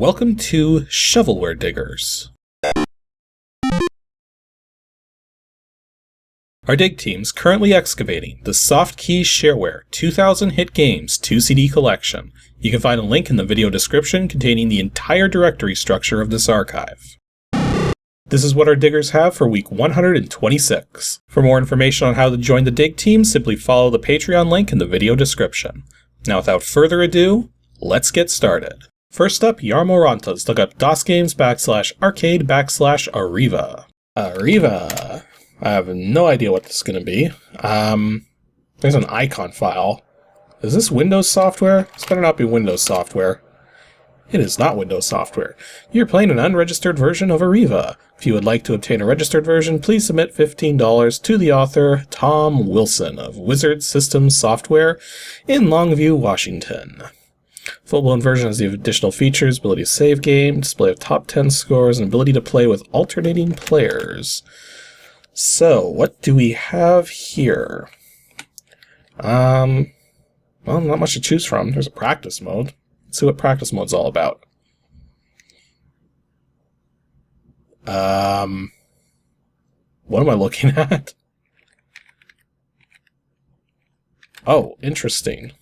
Welcome to Shovelware Diggers. Our dig team's currently excavating the Softkey Shareware 2000 Hit Games 2CD collection. You can find a link in the video description containing the entire directory structure of this archive. This is what our diggers have for week 126. For more information on how to join the dig team, simply follow the Patreon link in the video description. Now without further ado, let's get started. First up, Yarmorantas. Look up DOSGAMES/arcade/Arriva. Arriva. I have no idea what this is going to be. There's an icon file. Is this Windows software? This better not be Windows software. It is not Windows software. You're playing an unregistered version of Arriva. If you would like to obtain a registered version, please submit $15 to the author, Tom Wilson of Wizard Systems Software in Longview, Washington. Full-blown version has the additional features, ability to save game, display of top 10 scores, and ability to play with alternating players. So, what do we have here? Well, not much to choose from. There's a practice mode. Let's see what practice mode's all about. What am I looking at? Oh, interesting.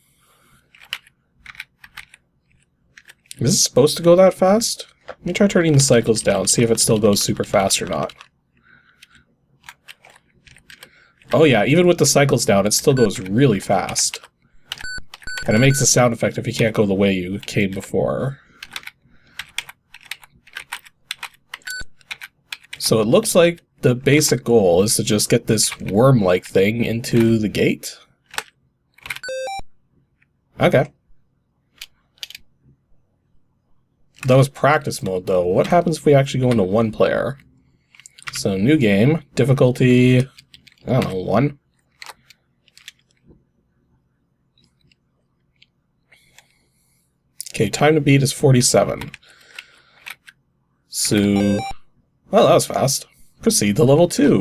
Is this supposed to go that fast? Let me try turning the cycles down, see if it still goes super fast or not. Oh yeah, even with the cycles down, it still goes really fast. And it makes a sound effect if you can't go the way you came before. So it looks like the basic goal is to just get this worm-like thing into the gate. Okay. That was practice mode, though. What happens if we actually go into one player? So, new game, difficulty, I don't know, 1. Okay, time to beat is 47. So, well, that was fast. Proceed to level 2.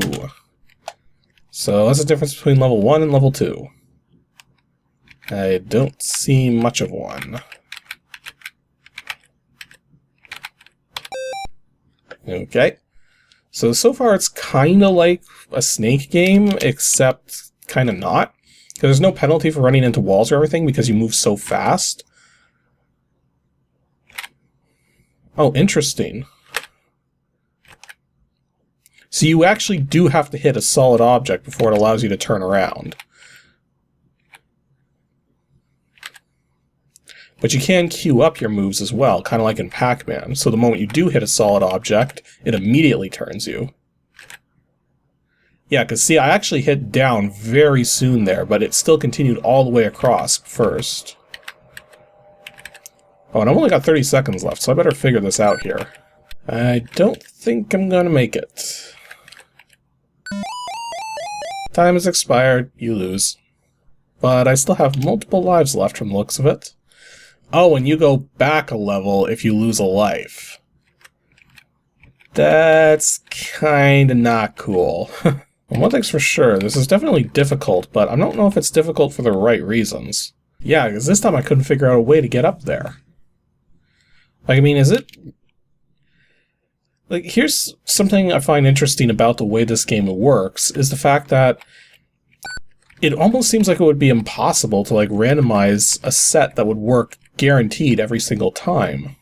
So, what's the difference between level 1 and level 2? I don't see much of one. Okay, so far it's kind of like a Snake game, except kind of not. Because there's no penalty for running into walls or everything because you move so fast. Oh, interesting. So you actually do have to hit a solid object before it allows you to turn around. But you can queue up your moves as well, kind of like in Pac-Man. So the moment you do hit a solid object, it immediately turns you. Yeah, because see, I actually hit down very soon there, but it still continued all the way across first. Oh, and I've only got 30 seconds left, so I better figure this out here. I don't think I'm gonna make it. Time has expired, you lose. But I still have multiple lives left from the looks of it. Oh, and you go back a level if you lose a life. That's kinda not cool. And one thing's for sure, this is definitely difficult, but I don't know if it's difficult for the right reasons. Yeah, because this time I couldn't figure out a way to get up there. Like, I mean, is it... Like, here's something I find interesting about the way this game works, is the fact that it almost seems like it would be impossible to, like, randomize a set that would work guaranteed every single time.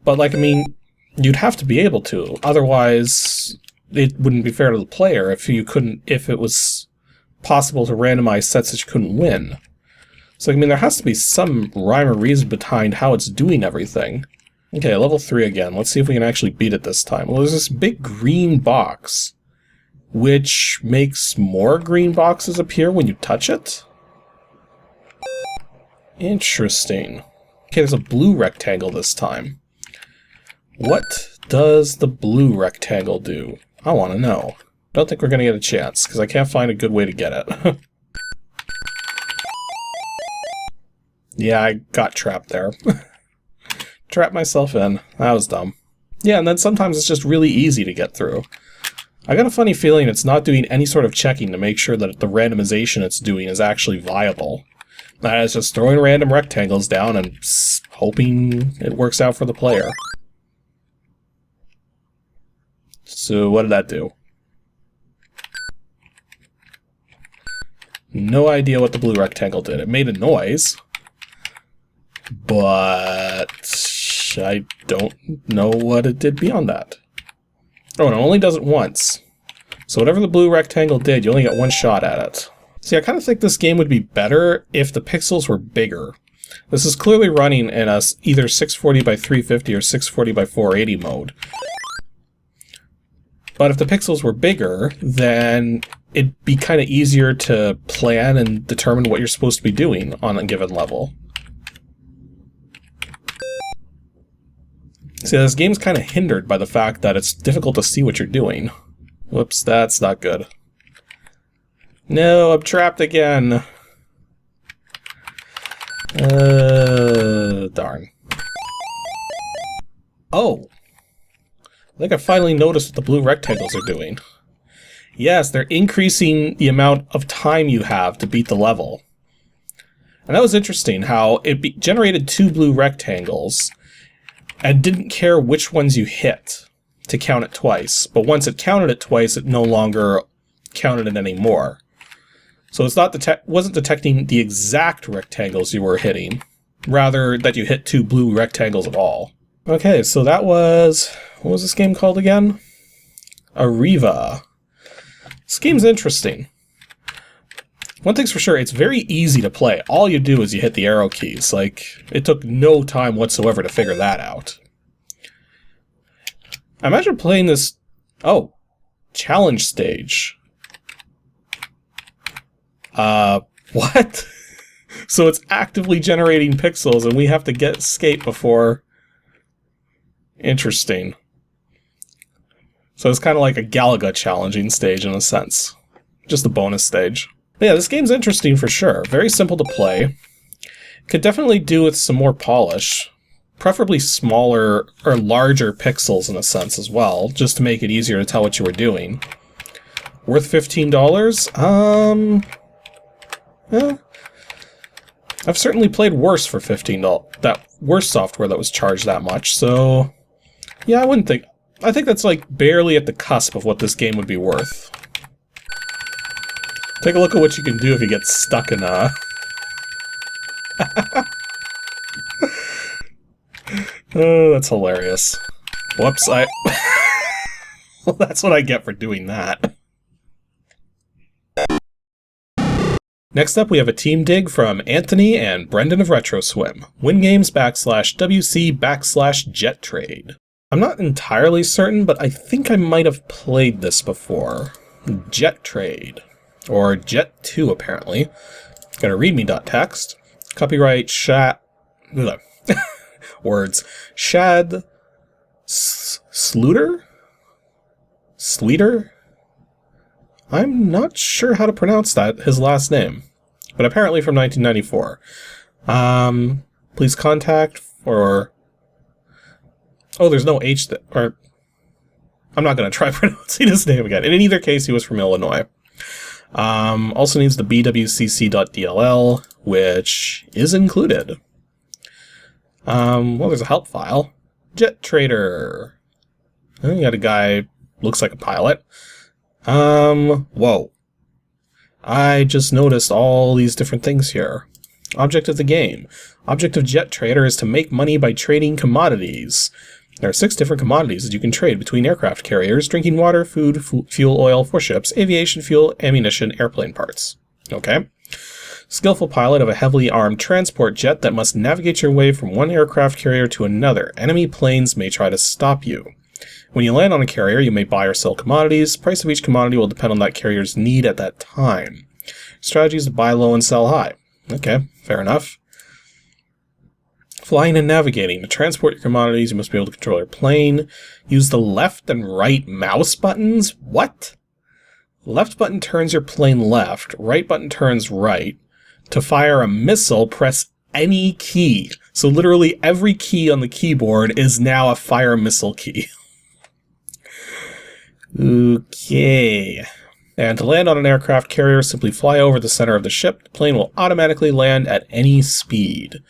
But, like, I mean, you'd have to be able to. Otherwise, it wouldn't be fair to the player if it was possible to randomize sets that you couldn't win. So, I mean, there has to be some rhyme or reason behind how it's doing everything. Okay, level 3 again. Let's see if we can actually beat it this time. Well, there's this big green box, which makes more green boxes appear when you touch it. Interesting. Okay, there's a blue rectangle this time. What does the blue rectangle do? I want to know. Don't think we're going to get a chance, because I can't find a good way to get it. Yeah, I got trapped there. Trapped myself in. That was dumb. Yeah, and then sometimes it's just really easy to get through. I got a funny feeling it's not doing any sort of checking to make sure that the randomization it's doing is actually viable. It's just throwing random rectangles down and hoping it works out for the player. So what did that do? No idea what the blue rectangle did. It made a noise, but I don't know what it did beyond that. Oh, and it only does it once. So whatever the blue rectangle did, you only got one shot at it. See, I kind of think this game would be better if the pixels were bigger. This is clearly running in a either 640 by 350 or 640 by 480 mode. But if the pixels were bigger, then it'd be kind of easier to plan and determine what you're supposed to be doing on a given level. See, this game's kind of hindered by the fact that it's difficult to see what you're doing. Whoops, that's not good. No, I'm trapped again. Darn. Oh! I think I finally noticed what the blue rectangles are doing. Yes, they're increasing the amount of time you have to beat the level. And that was interesting, how it generated 2 blue rectangles and didn't care which ones you hit to count it twice. But once it counted it twice, it no longer counted it anymore. So it's not wasn't detecting the exact rectangles you were hitting, rather that you hit 2 blue rectangles at all. Okay, so that was... what was this game called again? ARIVA. This game's interesting. One thing's for sure, it's very easy to play. All you do is you hit the arrow keys. Like, it took no time whatsoever to figure that out. I imagine playing this... oh, challenge stage. What? So it's actively generating pixels and we have to escape before... Interesting. So it's kind of like a Galaga challenging stage in a sense. Just a bonus stage. But yeah, this game's interesting for sure. Very simple to play. Could definitely do with some more polish. Preferably smaller or larger pixels in a sense as well, just to make it easier to tell what you were doing. Worth $15? Yeah. I've certainly played worse for $15. That worse software that was charged that much, so... yeah, I wouldn't think... I think that's like barely at the cusp of what this game would be worth. Take a look at what you can do if you get stuck in a... oh, that's hilarious. Whoops, well, that's what I get for doing that. Next up, we have a team dig from Anthony and Brendan of RetroSwim. WINGAMES /WC/JETTRADE. I'm not entirely certain, but I think I might have played this before. JETTRADE. Or Jet2, apparently. Got a readme.txt. Copyright words. Shad... Sluter? Sleater? I'm not sure how to pronounce that, his last name. But apparently from 1994. Please contact for... oh, there's no H that... or... I'm not going to try pronouncing his name again. And in either case, he was from Illinois. Also needs the bwcc.dll, which is included. Well, there's a help file. JETTRADE. Oh, you got a guy, looks like a pilot. Whoa. I just noticed all these different things here. Object of the game. Object of JETTRADE is to make money by trading commodities. There are 6 different commodities that you can trade between aircraft carriers: drinking water, food, fuel oil for ships, aviation fuel, ammunition, airplane parts. Okay. Skillful pilot of a heavily armed transport jet that must navigate your way from one aircraft carrier to another. Enemy planes may try to stop you. When you land on a carrier, you may buy or sell commodities. Price of each commodity will depend on that carrier's need at that time. Strategy is to buy low and sell high. Okay, fair enough. Flying and navigating. To transport your commodities, you must be able to control your plane. Use the left and right mouse buttons? What? Left button turns your plane left, right button turns right. To fire a missile, press any key. So literally every key on the keyboard is now a fire missile key. Okay. And to land on an aircraft carrier, simply fly over the center of the ship. The plane will automatically land at any speed.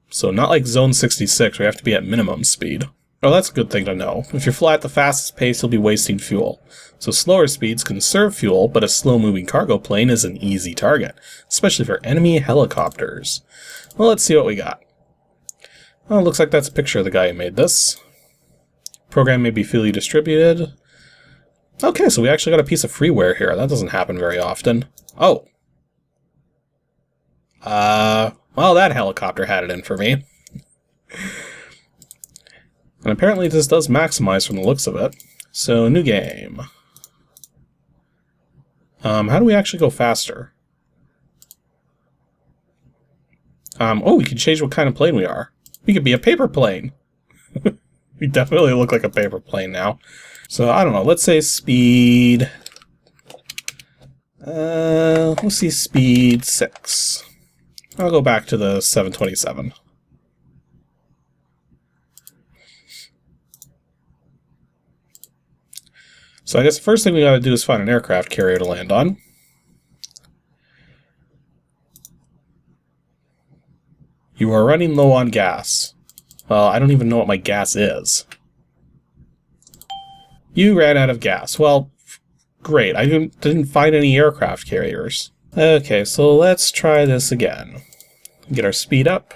So not like Zone 66, where you have to be at minimum speed. Oh, that's a good thing to know. If you fly at the fastest pace, you'll be wasting fuel. So slower speeds conserve fuel, but a slow-moving cargo plane is an easy target, especially for enemy helicopters. Well, let's see what we got. Oh, it looks like that's a picture of the guy who made this. Program may be freely distributed. Okay, so we actually got a piece of freeware here. That doesn't happen very often. Oh. Well, that helicopter had it in for me. And apparently this does maximize from the looks of it. So, new game. How do we actually go faster? Oh, we can change what kind of plane we are. We could be a paper plane. We definitely look like a paper plane now. So, I don't know, let's say speed... let's see, speed 6. I'll go back to the 727. So I guess the first thing we gotta do is find an aircraft carrier to land on. You are running low on gas. Well, I don't even know what my gas is. You ran out of gas. Well, great. I didn't find any aircraft carriers. Okay, so let's try this again. Get our speed up.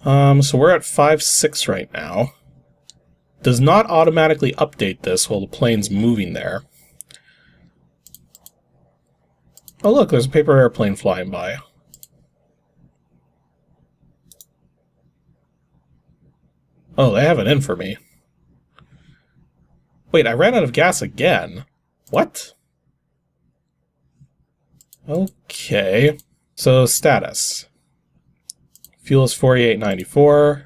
So we're at 5.6 right now. Does not automatically update this while the plane's moving there. Oh look, there's a paper airplane flying by. Oh, they have it in for me. Wait, I ran out of gas again. What? Okay. So, status. Fuel is 48.94.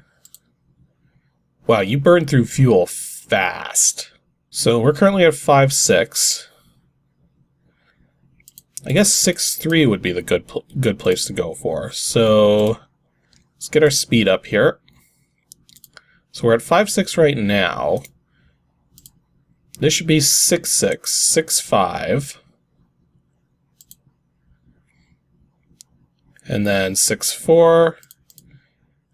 Wow, you burned through fuel fast. So, we're currently at 5.6. I guess 6.3 would be the good place to go for. So, let's get our speed up here. So we're at 5.6 right now. This should be 6.6, 6.5. And then 6.4.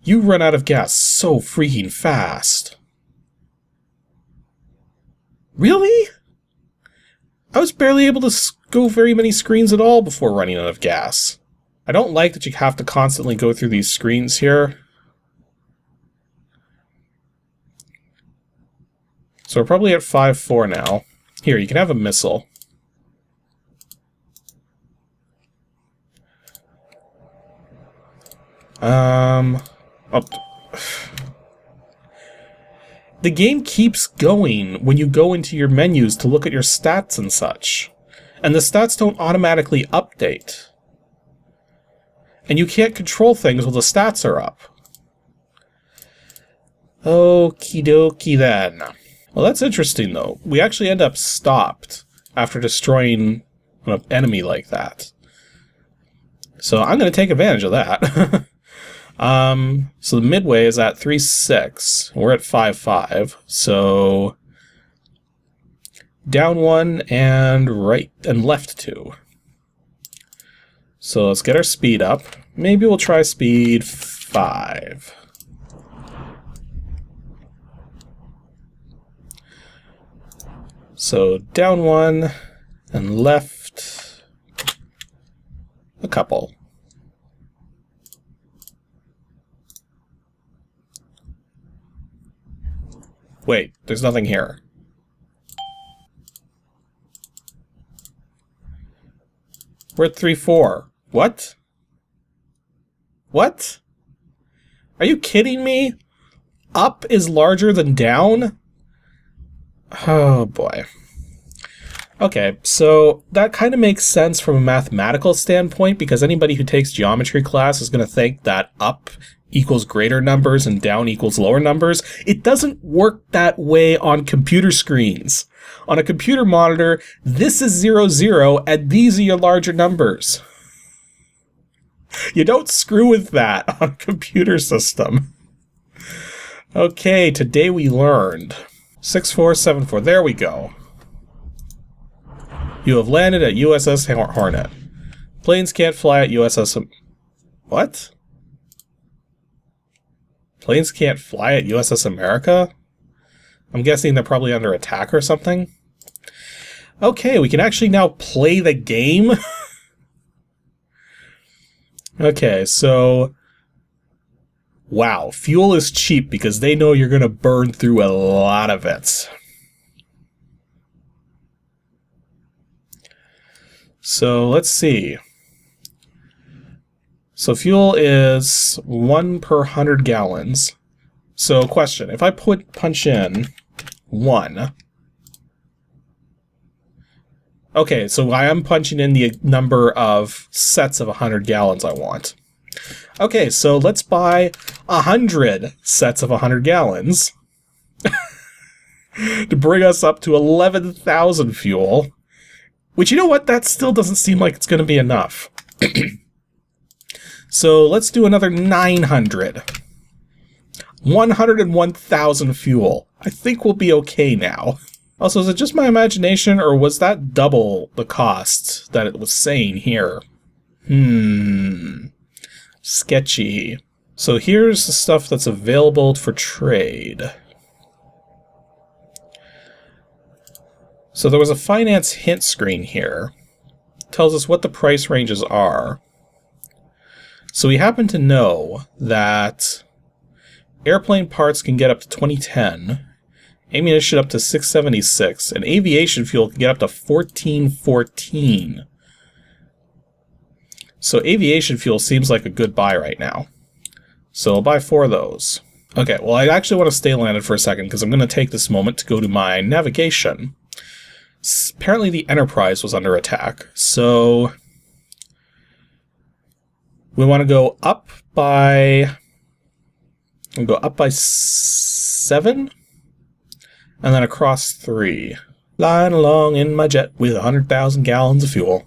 You run out of gas so freaking fast. Really? I was barely able to go very many screens at all before running out of gas. I don't like that you have to constantly go through these screens here. So we're probably at 5.4 now. Here, you can have a missile. Oh. The game keeps going when you go into your menus to look at your stats and such. And the stats don't automatically update. And you can't control things while the stats are up. Okie dokie then. Well, that's interesting, though. We actually end up stopped after destroying an enemy like that. So I'm going to take advantage of that. So the midway is at 3.6. We're at 5.5. So down 1 and right and left 2. So let's get our speed up. Maybe we'll try speed 5. So down 1 and left a couple. Wait, there's nothing here. We're at 3.4. What? What? Are you kidding me? Up is larger than down? Oh boy. Okay, so that kind of makes sense from a mathematical standpoint, because anybody who takes geometry class is going to think that up equals greater numbers and down equals lower numbers. It doesn't work that way on computer screens. On a computer monitor, this is 0, 0, and these are your larger numbers. You don't screw with that on a computer system. Okay, today we learned 6474. There we go. You have landed at USS Hornet. Planes can't fly at USS... What? Planes can't fly at USS America? I'm guessing they're probably under attack or something. Okay, we can actually now play the game. Okay, so... Wow, fuel is cheap because they know you're going to burn through a lot of it. So, let's see. So, fuel is 1 per 100 gallons. So, question, if I punch in 1... Okay, so I am punching in the number of sets of 100 gallons I want. Okay, so let's buy 100 sets of 100 gallons to bring us up to 11,000 fuel. Which, you know what, that still doesn't seem like it's going to be enough. So let's do another 900. 101,000 fuel. I think we'll be okay now. Also, is it just my imagination, or was that double the cost that it was saying here? Sketchy. So here's the stuff that's available for trade. So there was a finance hint screen here. It tells us what the price ranges are. So we happen to know that airplane parts can get up to 2010, ammunition up to 676, and aviation fuel can get up to 1414. So aviation fuel seems like a good buy right now. So I'll buy 4 of those. Okay, well I actually want to stay landed for a second because I'm going to take this moment to go to my navigation. Apparently the Enterprise was under attack, so we want to go up by... We'll go up by 7, and then across 3. Flying along in my jet with 100,000 gallons of fuel.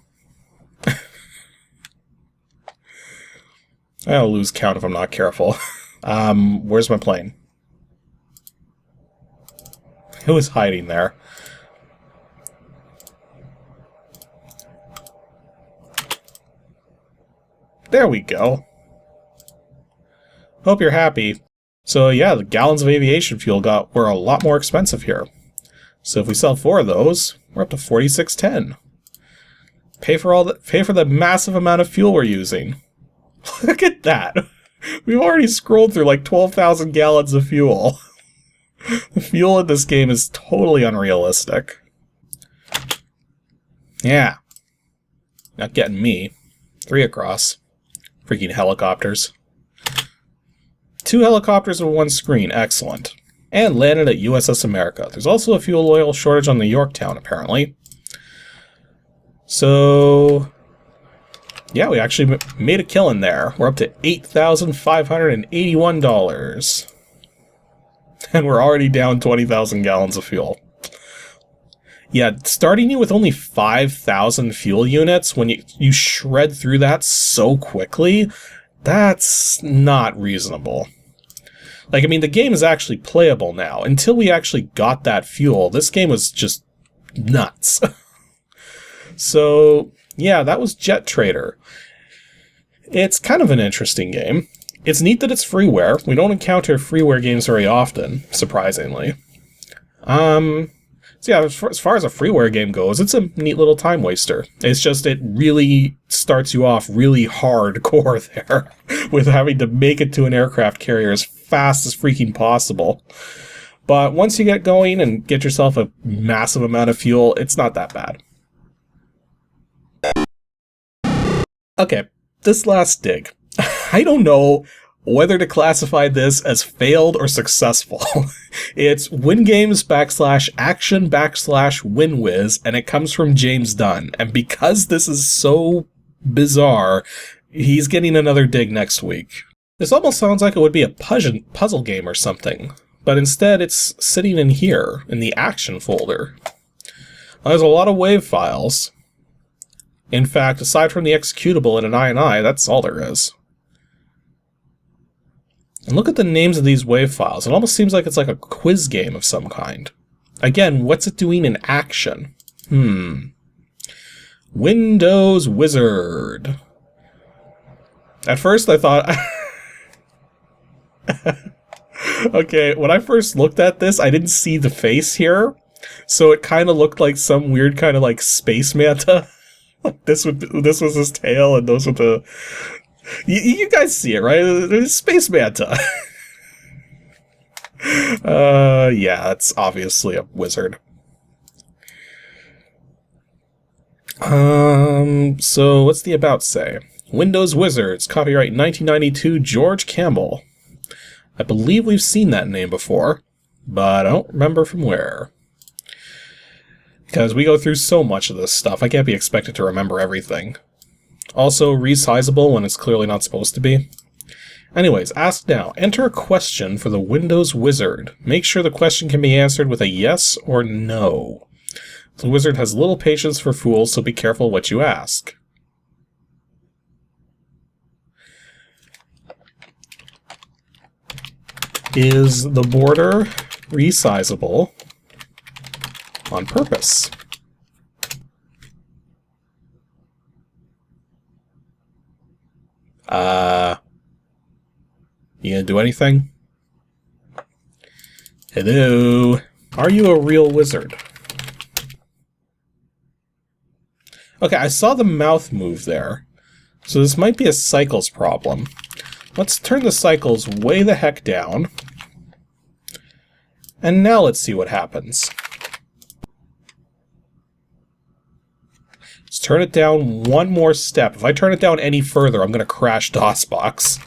I'll lose count if I'm not careful. Where's my plane? It was hiding there. There we go. Hope you're happy. So yeah, the gallons of aviation fuel were a lot more expensive here. So if we sell 4 of those, we're up to 4610. Pay for the massive amount of fuel we're using. Look at that. We've already scrolled through like 12,000 gallons of fuel. The fuel in this game is totally unrealistic. Yeah. Not getting me. 3 across. Freaking helicopters. 2 helicopters with 1 screen. Excellent. And landed at USS America. There's also a fuel oil shortage on the Yorktown, apparently. So... yeah, we actually made a killing there. We're up to $8,581. And we're already down 20,000 gallons of fuel. Yeah, starting you with only 5,000 fuel units, when you shred through that so quickly, that's not reasonable. Like, I mean, the game is actually playable now. Until we actually got that fuel, this game was just nuts. So, yeah, that was JETTRADE. It's kind of an interesting game. It's neat that it's freeware. We don't encounter freeware games very often, surprisingly. So yeah, as far as a freeware game goes, it's a neat little time waster. It's just it really starts you off really hardcore there, with having to make it to an aircraft carrier as fast as freaking possible. But once you get going and get yourself a massive amount of fuel, it's not that bad. Okay, this last dig. I don't know whether to classify this as failed or successful. It's WINGAMES /action /WINWIZ, and it comes from James Dunn. And because this is so bizarre, he's getting another dig next week. This almost sounds like it would be a puzzle game or something, but instead it's sitting in here, in the action folder. There's a lot of WAV files. In fact, aside from the executable and an INI, that's all there is. And look at the names of these WAV files. It almost seems like it's like a quiz game of some kind. Again, what's it doing in action? Windows Wizard. At first I thought... Okay, when I first looked at this, I didn't see the face here, so it kind of looked like some weird kind of like space manta. Like this was his tail, and those were the... You guys see it, right? It's space manta. Yeah, it's obviously a wizard. So what's the about say? Windows Wizards, copyright 1992, George Campbell. I believe we've seen that name before, but I don't remember from where. Because we go through so much of this stuff, I can't be expected to remember everything. Also, resizable when it's clearly not supposed to be. Anyways, ask now. Enter a question for the Windows Wizard. Make sure the question can be answered with a yes or no. The wizard has little patience for fools, so be careful what you ask. Is the border resizable on purpose? You gonna do anything? Hello? Are you a real wizard? Okay, I saw the mouth move there. So this might be a cycles problem. Let's turn the cycles way the heck down. And now let's see what happens. Let's turn it down one more step. If I turn it down any further, I'm going to crash DOSBox.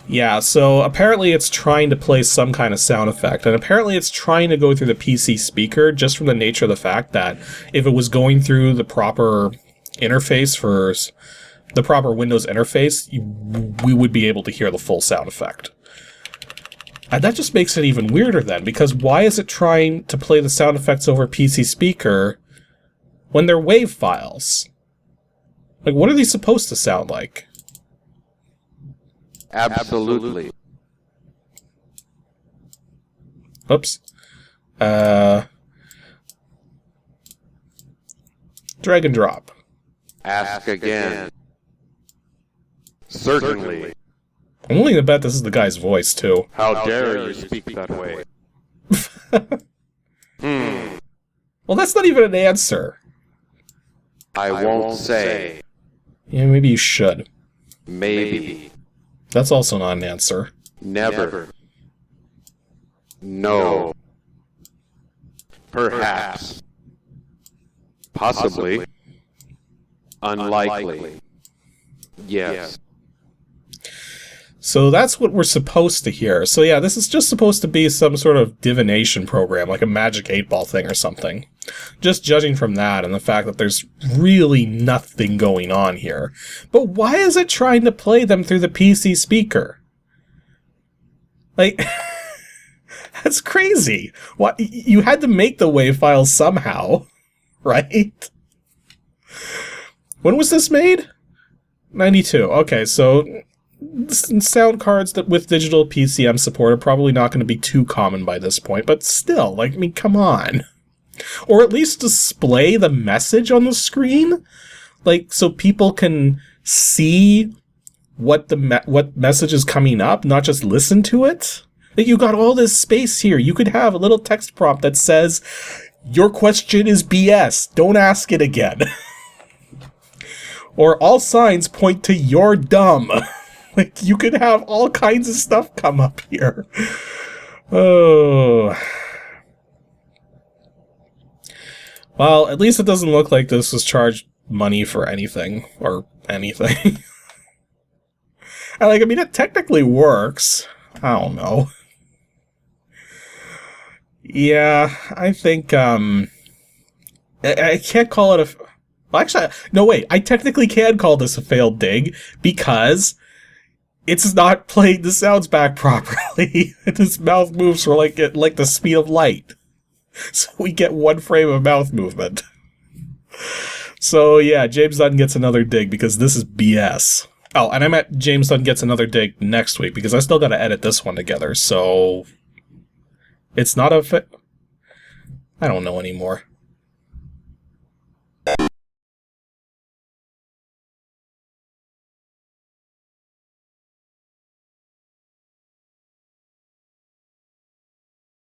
Yeah, so apparently it's trying to play some kind of sound effect, and apparently it's trying to go through the PC speaker just from the nature of the fact that if it was going through the proper interface for the proper Windows interface, we would be able to hear the full sound effect. And that just makes it even weirder then, because why is it trying to play the sound effects over PC speaker when they're WAV files? Like, what are these supposed to sound like? Absolutely. Oops. Drag and drop. Ask again. Certainly. I'm willing to bet this is the guy's voice, too. How dare you speak that way? Well, that's not even an answer. I won't say. Yeah, maybe you should. Maybe. That's also not an answer. Never. No. Perhaps. Possibly. Unlikely. Yes. So that's what we're supposed to hear. So yeah, this is just supposed to be some sort of divination program, like a Magic 8-Ball thing or something. Just judging from that and the fact that there's really nothing going on here. But why is it trying to play them through the PC speaker? Like, that's crazy. What, you had to make the WAV files somehow, right? When was this made? 92. Okay, so sound cards that with digital PCM support are probably not going to be too common by this point, but still, like, I mean, come on. Or at least display the message on the screen, like, so people can see what what message is coming up, not just listen to it. Like, you got all this space here. You could have a little text prompt that says, "Your question is BS. Don't ask it again." Or all signs point to "you're dumb." Like, you could have all kinds of stuff come up here. Oh. Well, at least it doesn't look like this was charged money for anything, or anything. And, like, I mean, it technically works. I don't know. Yeah, I think, I can't call it a... Well, actually, no, wait, I technically can call this a failed dig, because it's not playing the sounds back properly. His mouth moves for like the speed of light. So we get one frame of mouth movement. So yeah, James Dunn gets another dig because this is BS. Oh, and I meant James Dunn gets another dig next week because I still gotta edit this one together, so... It's not a I don't know anymore.